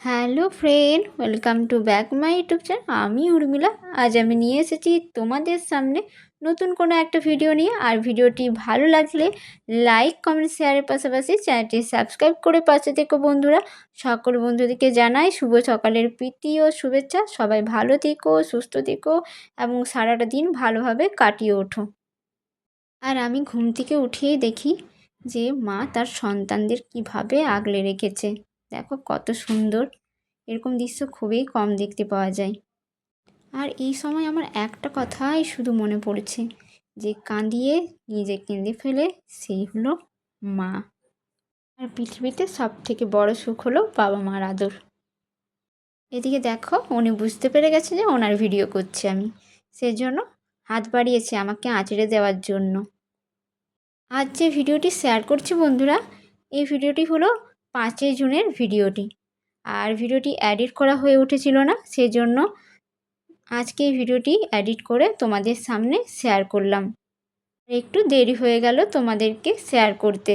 Hello friend, welcome to back my YouTube channel. আমি উর্মিলা। আজ আমি নিয়ে এসেছি তোমাদের সামনে নতুন কোনো একটা ভিডিও নিয়ে। আর ভিডিওটি ভালো লাগলে লাইক, কমেন্ট, শেয়ারের পাশাপাশি চ্যানেলটি সাবস্ক্রাইব করে পাশে থেকো বন্ধুরা। সকল বন্ধুদেরকে জানাই শুভ সকালের প্রীতি ও শুভেচ্ছা। সবাই ভালো থেকো, সুস্থ থেকো এবং সারাটা দিন ভালোভাবে কাটিয়ে ওঠো। আর আমি ঘুম থেকে উঠেই দেখি যে মা তার সন্তানদের কিভাবে আগলে রেখেছে। দেখো কত সুন্দর। এরকম দৃশ্য খুবই কম দেখতে পাওয়া যায়। আর এই সময় আমার একটা কথাই শুধু মনে পড়েছে, যে কাঁদিয়ে নিজে কেঁদে ফেলে সেই হলো মা। আর পৃথিবীতে সব থেকে বড় সুখ হলো বাবা মার আদর। এদিকে দেখো উনি বুঝতে পেরে গেছে যে ওনার ভিডিও করছি আমি, সেজন্য হাত বাড়িয়েছে আমাকে আঁচড়ে দেওয়ার জন্য। আজ যে ভিডিওটি শেয়ার করছি বন্ধুরা, এই ভিডিওটি হলো 5ই জুনের ভিডিওটি। আর ভিডিওটি এডিট করা হয়ে উঠেছিল না, সেজন্য আজকে এই ভিডিওটি এডিট করে তোমাদের সামনে শেয়ার করলাম। একটু দেরি হয়ে গেল তোমাদেরকে শেয়ার করতে।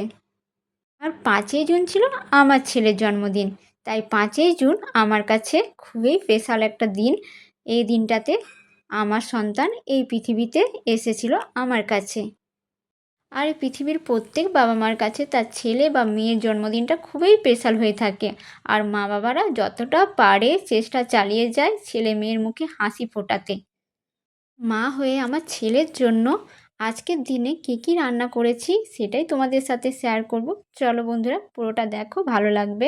আর 5ই জুন ছিল আমার ছেলের জন্মদিন, তাই 5ই জুন আমার কাছে খুবই স্পেশাল একটা দিন। এই দিনটাতে আমার সন্তান এই পৃথিবীতে এসেছিল আমার কাছে। আর এই পৃথিবীর প্রত্যেক বাবা মার কাছে তার ছেলে বা মেয়ের জন্মদিনটা খুবই স্পেশাল হয়ে থাকে। আর মা বাবারা যতটা পারে চেষ্টা চালিয়ে যায় ছেলে মেয়ের মুখে হাসি ফোটাতে। মা হয়ে আমার ছেলের জন্য আজকের দিনে কী কী রান্না করেছি সেটাই তোমাদের সাথে শেয়ার করব। চলো বন্ধুরা পুরোটা দেখো, ভালো লাগবে।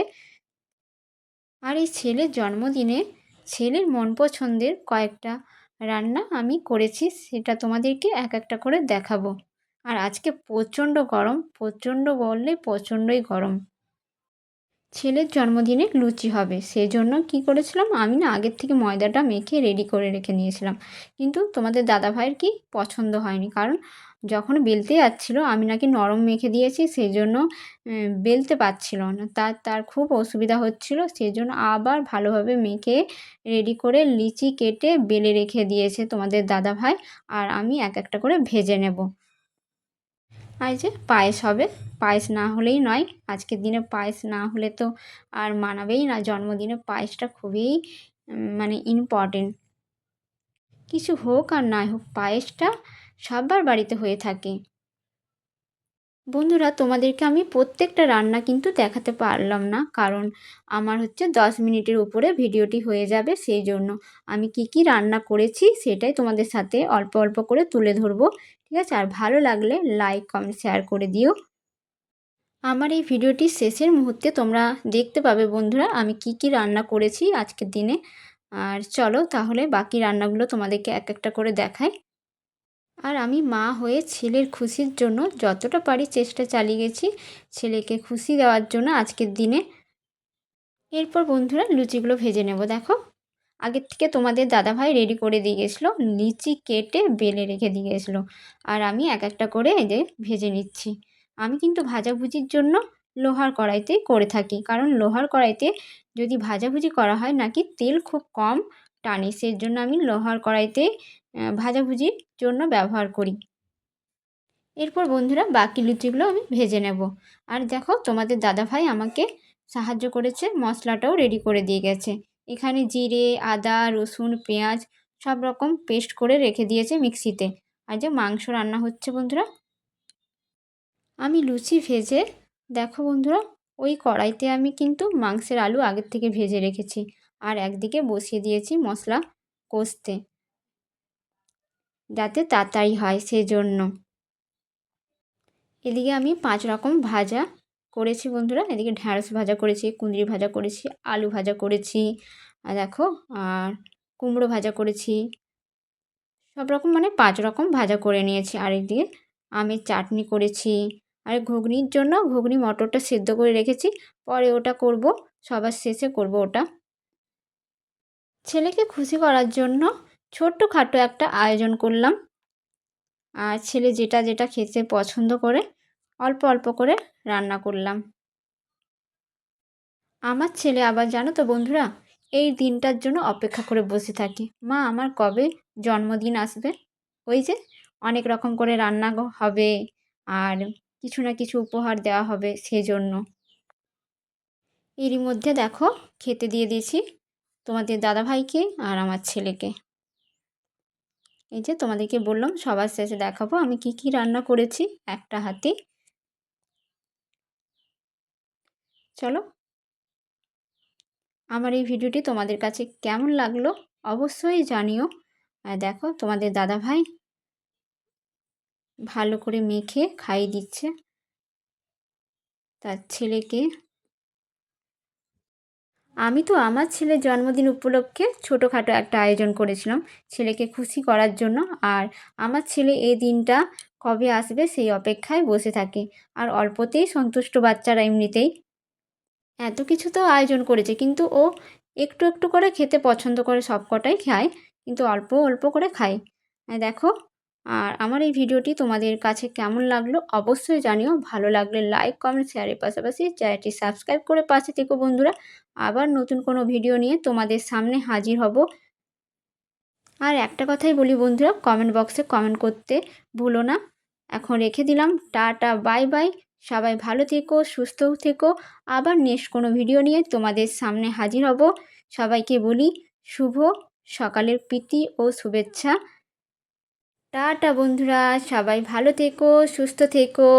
আর এই ছেলের জন্মদিনে ছেলের মন পছন্দের কয়েকটা রান্না আমি করেছি, সেটা তোমাদেরকে এক একটা করে দেখাবো। আর আজকে প্রচণ্ড গরম, প্রচণ্ড বললে প্রচণ্ডই গরম। ছেলের জন্মদিনে লুচি হবে, সেজন্য কি করেছিলাম আমি না আগের থেকে ময়দাটা মেখে রেডি করে রেখে নিয়েছিলাম। কিন্তু তোমাদের দাদাভাইয়ের কি পছন্দ হয়নি, কারণ যখন বেলতে যাচ্ছিলো আমি নাকি নরম মেখে দিয়েছি, সেই জন্য বেলতে পারছিল না। তার খুব অসুবিধা হচ্ছিল, সেই জন্য আবার ভালোভাবে মেখে রেডি করে লিচি কেটে বেলে রেখে দিয়েছে তোমাদের দাদাভাই। আর আমি এক একটা করে ভেজে নেব। আর এই যে পায়েস হবে, পায়েস না হলেই নয়। আজকের দিনে পায়েস না হলে তো আর মানাবেই না। জন্মদিনে পায়েসটা খুবই মানে ইম্পর্টেন্ট। কিছু হোক আর নাই হোক পায়েসটা সবার বাড়িতে হয়ে থাকে। বন্ধুরা তোমাদেরকে আমি প্রত্যেকটা রান্না কিন্তু দেখাতে পারলাম না, কারণ আমার হচ্ছে 10 মিনিটের উপরে ভিডিওটি হয়ে যাবে। সেই জন্য আমি কি কি রান্না করেছি সেটাই তোমাদের সাথে অল্প অল্প করে তুলে ধরবো, ঠিক আছে? আর ভালো লাগলে লাইক, কমেন্ট, শেয়ার করে দিও। আমার এই ভিডিওটির শেষের মুহূর্তে তোমরা দেখতে পাবে বন্ধুরা আমি কি কি রান্না করেছি আজকের দিনে। আর চলো তাহলে বাকি রান্নাগুলো তোমাদেরকে এক একটা করে দেখাই। আর আমি মা হয়ে ছেলের খুশির জন্য যতটা পারি চেষ্টা চালিয়ে গেছি ছেলেকে খুশি দেওয়ার জন্য আজকের দিনে। এরপর বন্ধুরা লুচিগুলো ভেজে নেব। দেখো আগের থেকে তোমাদের দাদাভাই রেডি করে দিয়ে গেছিলো, লিচি কেটে বেলে রেখে দিয়ে গেছিলো। আর আমি এক একটা করে এই যে ভেজে নিচ্ছি। আমি কিন্তু ভাজাভুজির জন্য লোহার কড়াইতেই করে থাকি, কারণ লোহার কড়াইতে যদি ভাজাভুজি করা হয় নাকি তেল খুব কম টানে, সেই জন্য আমি লোহার কড়াইতেই ভাজাভুজির জন্য ব্যবহার করি। এরপর বন্ধুরা বাকি লুচিগুলো আমি ভেজে নেব। আর দেখো তোমাদের দাদাভাই আমাকে সাহায্য করেছে, মশলাটাও রেডি করে দিয়ে গেছে। এখানে জিরে, আদা, রসুন, পেঁয়াজ সব রকম পেস্ট করে রেখে দিয়েছে মিক্সিতে। আর যে মাংস রান্না হচ্ছে বন্ধুরা। আমি লুচি ভেজে দেখো বন্ধুরা ওই কড়াইতে আমি কিন্তু মাংসের আলু আগের থেকে ভেজে রেখেছি। আর একদিকে বসিয়ে দিয়েছি মশলা কষতে, যাতে তাড়াতাড়ি হয় সেজন্য। এদিকে আমি 5 রকম ভাজা করেছি বন্ধুরা। এদিকে ঢ্যাঁড়স ভাজা করেছি, কুঁদরি ভাজা করেছি, আলু ভাজা করেছি, আর দেখো আর কুমড়ো ভাজা করেছি। সব রকম মানে 5 রকম ভাজা করে নিয়েছি। আর এদিকে আমের চাটনি করেছি। আর ঘুগনির জন্য ঘুগনি মটরটা সেদ্ধ করে রেখেছি, পরে ওটা করব, সবার শেষে করব ওটা। ছেলেকে খুশি করার জন্য ছোট্টখাটো একটা আয়োজন করলাম। আর ছেলে যেটা যেটা খেতে পছন্দ করে অল্প অল্প করে রান্না করলাম। আমার ছেলে আবার জানো তো বন্ধুরা এই দিনটার জন্য অপেক্ষা করে বসে থাকে, মা আমার কবে জন্মদিন আসবে। ওই যে অনেক রকম করে রান্না হবে আর কিছু না কিছু উপহার দেওয়া হবে সেজন্য। এরই মধ্যে দেখো খেতে দিয়ে দিয়েছি তোমাদের দাদাভাইকে আর আমার ছেলেকে। এই যে তোমাদেরকে বললাম সবার শেষে দেখাবো আমি কি কি রান্না করেছি একটা হাতে। চলো, আমার এই ভিডিওটি তোমাদের কাছে কেমন লাগলো অবশ্যই জানিও। আর দেখো তোমাদের দাদাভাই ভালো করে মেখে খাইয়ে দিচ্ছে তার ছেলেকে। আমি তো আমার ছেলের জন্মদিন উপলক্ষে ছোটোখাটো একটা আয়োজন করেছিলাম ছেলেকে খুশি করার জন্য। আর আমার ছেলে এই দিনটা কবে আসবে সেই অপেক্ষায় বসে থাকে। আর অল্পতেই সন্তুষ্ট বাচ্চারা এমনিতেই। এত কিছু তো আয়োজন করেছে কিন্তু ও একটু একটু করে খেতে পছন্দ করে, সব কটাই খায় কিন্তু অল্প অল্প করে খায়। দেখো, আর আমার এই ভিডিওটি তোমাদের কাছে কেমন লাগলো অবশ্যই জানিও। ভালো লাগলে লাইক কমেন্ট শেয়ারের পাশাপাশি চ্যানেলটি সাবস্ক্রাইব করে পাশে থেকো বন্ধুরা। আবার নতুন কোনো ভিডিও নিয়ে তোমাদের সামনে হাজির হব। আর একটা কথাই বলি বন্ধুরা, কমেন্ট বক্সে কমেন্ট করতে ভুলো না। এখন রেখে দিলাম, টাটা বাই বাই। সবাই ভালো থেকো, সুস্থ থেকো। আবার নেক্সট কোনো ভিডিও নিয়ে তোমাদের সামনে হাজির হব। সবাইকে বলি শুভ সকালের প্রীতি ও শুভেচ্ছা। টাটা বন্ধুরা, সবাই ভালো থেকো, সুস্থ থেকো।